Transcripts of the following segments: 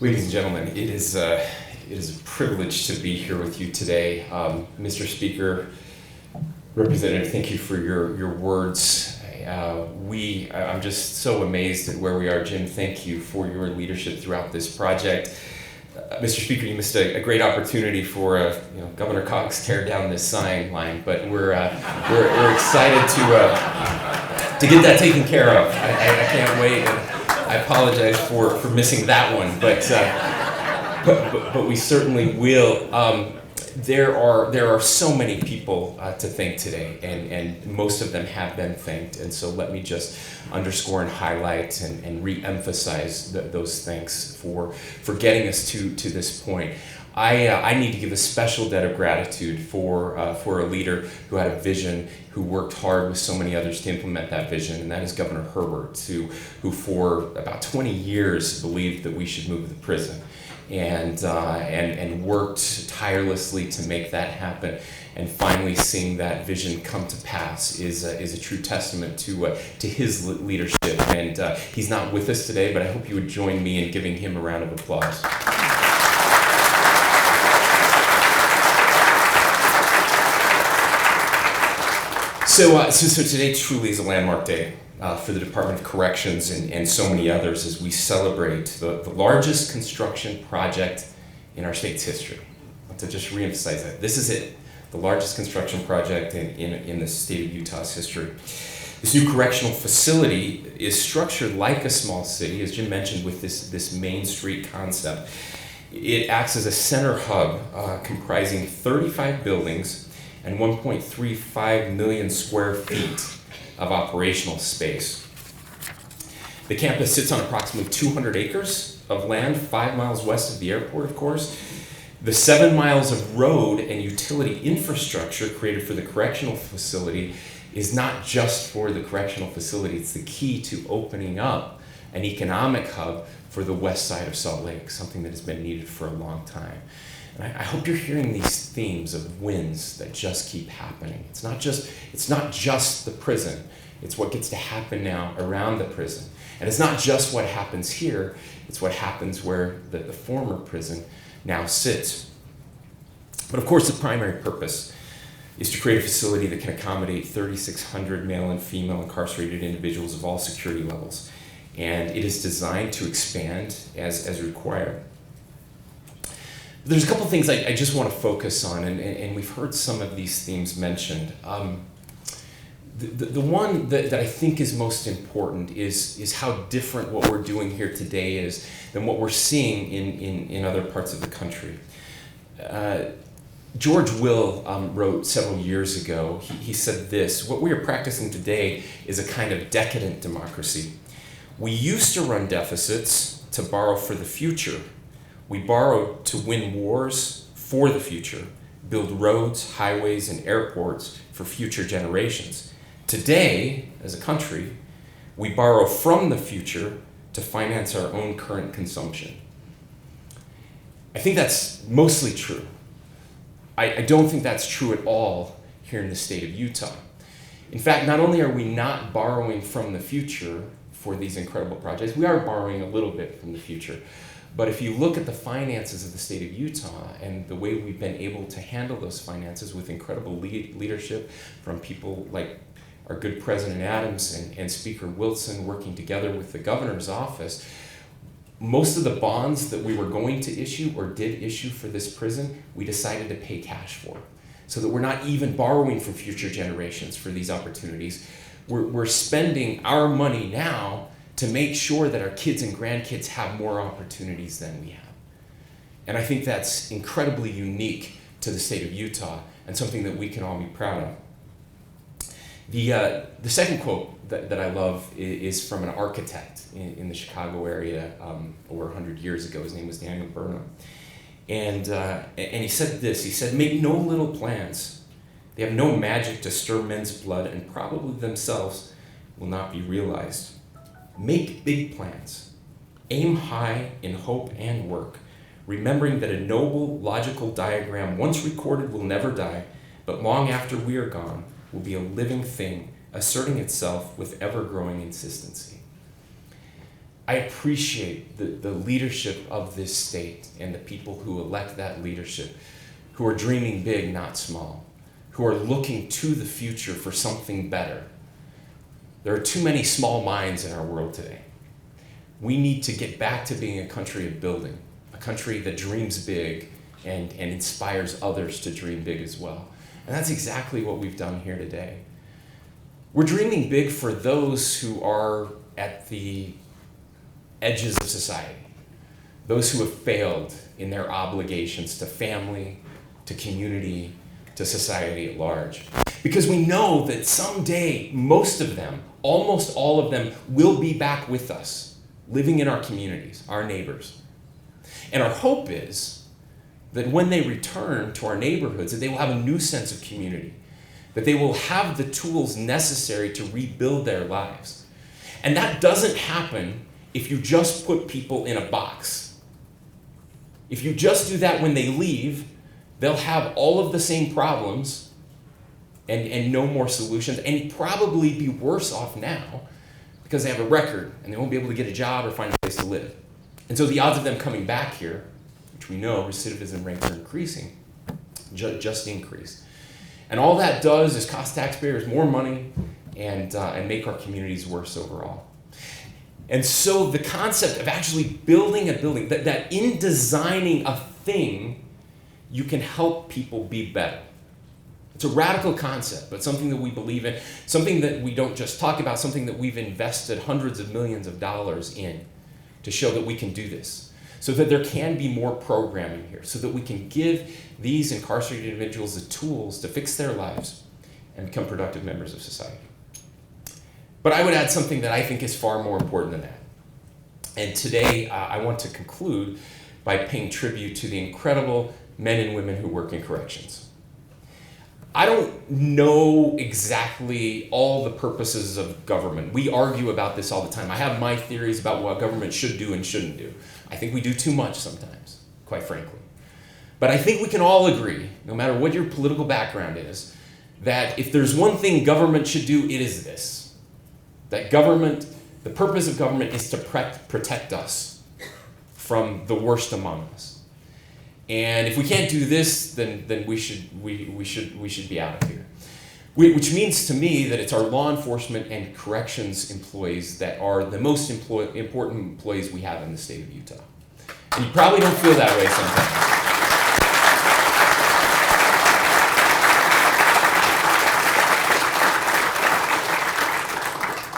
Ladies and gentlemen, it is a privilege to be here with you today. Mr. Speaker, Representative, thank you for your words. I'm just so amazed at where we are. Jim, thank you for your leadership throughout this project. Mr. Speaker, you missed a great opportunity for Governor Cox tear down this sign line, but we're excited to get that taken care of. I can't wait. And I apologize for missing that one, but we certainly will. There are so many people to thank today, and most of them have been thanked. And so let me just underscore and highlight and re-emphasize those thanks for getting us to this point. I need to give a special debt of gratitude for a leader who had a vision, who worked hard with so many others to implement that vision, and that is Governor Herbert, who for about 20 years believed that we should move the prison, and worked tirelessly to make that happen. And finally seeing that vision come to pass is a true testament to his leadership. And he's not with us today, but I hope you would join me in giving him a round of applause. So today truly is a landmark day for the Department of Corrections and so many others as we celebrate the largest construction project in our state's history. I want to just reemphasize that. This is it, the largest construction project in the state of Utah's history. This new correctional facility is structured like a small city, as Jim mentioned, with this Main Street concept. It acts as a center hub comprising 35 buildings and 1.35 million square feet of operational space. The campus sits on approximately 200 acres of land, 5 miles west of the airport, of course. The 7 miles of road and utility infrastructure created for the correctional facility is not just for the correctional facility, it's the key to opening up an economic hub for the west side of Salt Lake, something that has been needed for a long time. And I hope you're hearing these themes of wins that just keep happening. It's not just the prison. It's what gets to happen now around the prison. And it's not just what happens here. It's what happens where the former prison now sits. But of course, the primary purpose is to create a facility that can accommodate 3,600 male and female incarcerated individuals of all security levels. And it is designed to expand as required. There's a couple things I just want to focus on, and we've heard some of these themes mentioned. The one that I think is most important is how different what we're doing here today is than what we're seeing in other parts of the country. George Will wrote several years ago, he said this: what we are practicing today is a kind of decadent democracy. We used to run deficits to borrow for the future. We borrowed to win wars for the future, build roads, highways, and airports for future generations. Today, as a country, we borrow from the future to finance our own current consumption. I think that's mostly true. I don't think that's true at all here in the state of Utah. In fact, not only are we not borrowing from the future for these incredible projects, we are borrowing a little bit from the future. But if you look at the finances of the state of Utah and the way we've been able to handle those finances with incredible leadership from people like our good President Adams and Speaker Wilson working together with the governor's office, most of the bonds that we were going to issue or did issue for this prison, we decided to pay cash for, so that we're not even borrowing from future generations for these opportunities. We're spending our money now to make sure that our kids and grandkids have more opportunities than we have. And I think that's incredibly unique to the state of Utah and something that we can all be proud of. The second quote that I love is from an architect in the Chicago area over 100 years ago. His name was Daniel Burnham. And he said this, he said, "Make no little plans. They have no magic to stir men's blood and probably themselves will not be realized. Make big plans. Aim high in hope and work, remembering that a noble, logical diagram once recorded will never die, but long after we are gone will be a living thing, asserting itself with ever-growing insistency." I appreciate the leadership of this state and the people who elect that leadership, who are dreaming big, not small, who are looking to the future for something better. There are too many small minds in our world today. We need to get back to being a country of building, a country that dreams big and inspires others to dream big as well. And that's exactly what we've done here today. We're dreaming big for those who are at the edges of society, those who have failed in their obligations to family, to community, to society at large. Because we know that someday, most of them, almost all of them, will be back with us, living in our communities, our neighbors. And our hope is that when they return to our neighborhoods, that they will have a new sense of community, that they will have the tools necessary to rebuild their lives. And that doesn't happen if you just put people in a box. If you just do that when they leave, they'll have all of the same problems and no more solutions, and probably be worse off now because they have a record and they won't be able to get a job or find a place to live. And so the odds of them coming back here, which we know recidivism rates are increasing, just increase. And all that does is cost taxpayers more money and make our communities worse overall. And so the concept of actually building a building, that in designing a thing, you can help people be better. It's a radical concept, but something that we believe in, something that we don't just talk about, something that we've invested hundreds of millions of dollars in to show that we can do this, so that there can be more programming here, so that we can give these incarcerated individuals the tools to fix their lives and become productive members of society. But I would add something that I think is far more important than that. And today, I want to conclude by paying tribute to the incredible men and women who work in corrections. I don't know exactly all the purposes of government. We argue about this all the time. I have my theories about what government should do and shouldn't do. I think we do too much sometimes, quite frankly. But I think we can all agree, no matter what your political background is, that if there's one thing government should do, it is this. That government, the purpose of government is to protect us from the worst among us. And if we can't do this, then we should be out of here. Which means to me that it's our law enforcement and corrections employees that are the most important employees we have in the state of Utah. And you probably don't feel that way sometimes.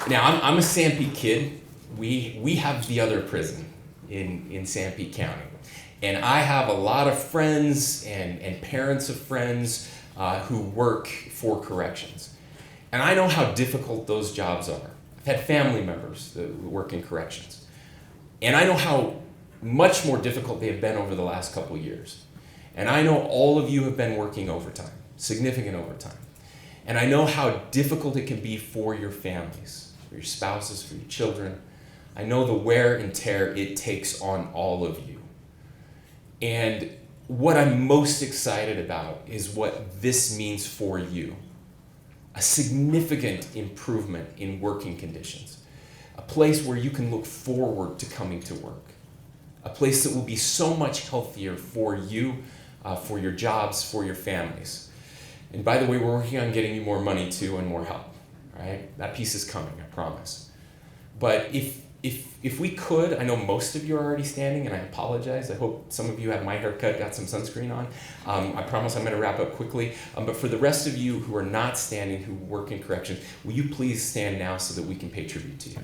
Now, I'm a Sanpete kid. We have the other prison in Sanpete County. And I have a lot of friends and parents of friends who work for corrections. And I know how difficult those jobs are. I've had family members that work in corrections. And I know how much more difficult they have been over the last couple of years. And I know all of you have been working overtime, significant overtime. And I know how difficult it can be for your families, for your spouses, for your children. I know the wear and tear it takes on all of you. And what I'm most excited about is what this means for you. A significant improvement in working conditions. A place where you can look forward to coming to work. A place that will be so much healthier for you, for your jobs, for your families. And by the way, we're working on getting you more money too and more help. Right? That piece is coming, I promise. But if we could, I know most of you are already standing, and I apologize. I hope some of you have my haircut, got some sunscreen on. I promise I'm going to wrap up quickly. But for the rest of you who are not standing, who work in corrections, will you please stand now so that we can pay tribute to you?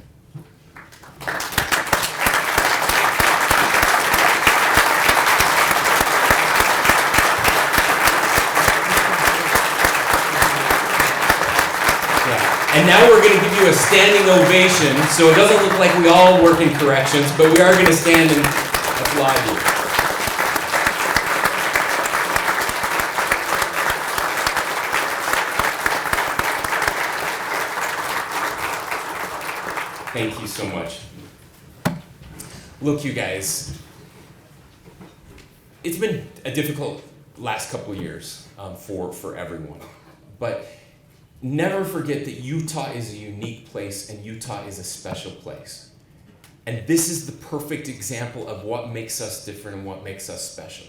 And now we're going to give you a standing ovation, so it doesn't look like we all work in corrections, but we are going to stand and applaud you. Thank you so much. Look, you guys, it's been a difficult last couple of years for everyone, but never forget that Utah is a unique place and Utah is a special place. And this is the perfect example of what makes us different and what makes us special.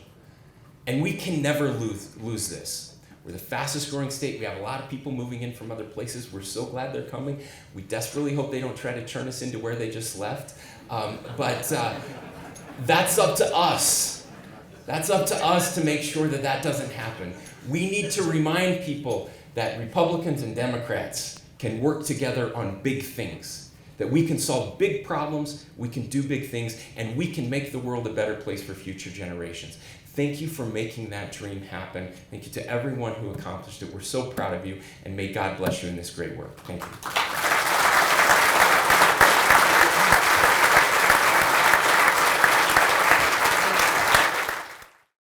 And we can never lose this. We're the fastest growing state. We have a lot of people moving in from other places. We're so glad they're coming. We desperately hope they don't try to turn us into where they just left. But that's up to us. That's up to us to make sure that that doesn't happen. We need to remind people that Republicans and Democrats can work together on big things, that we can solve big problems, we can do big things, and we can make the world a better place for future generations. Thank you for making that dream happen. Thank you to everyone who accomplished it. We're so proud of you, and may God bless you in this great work. Thank you.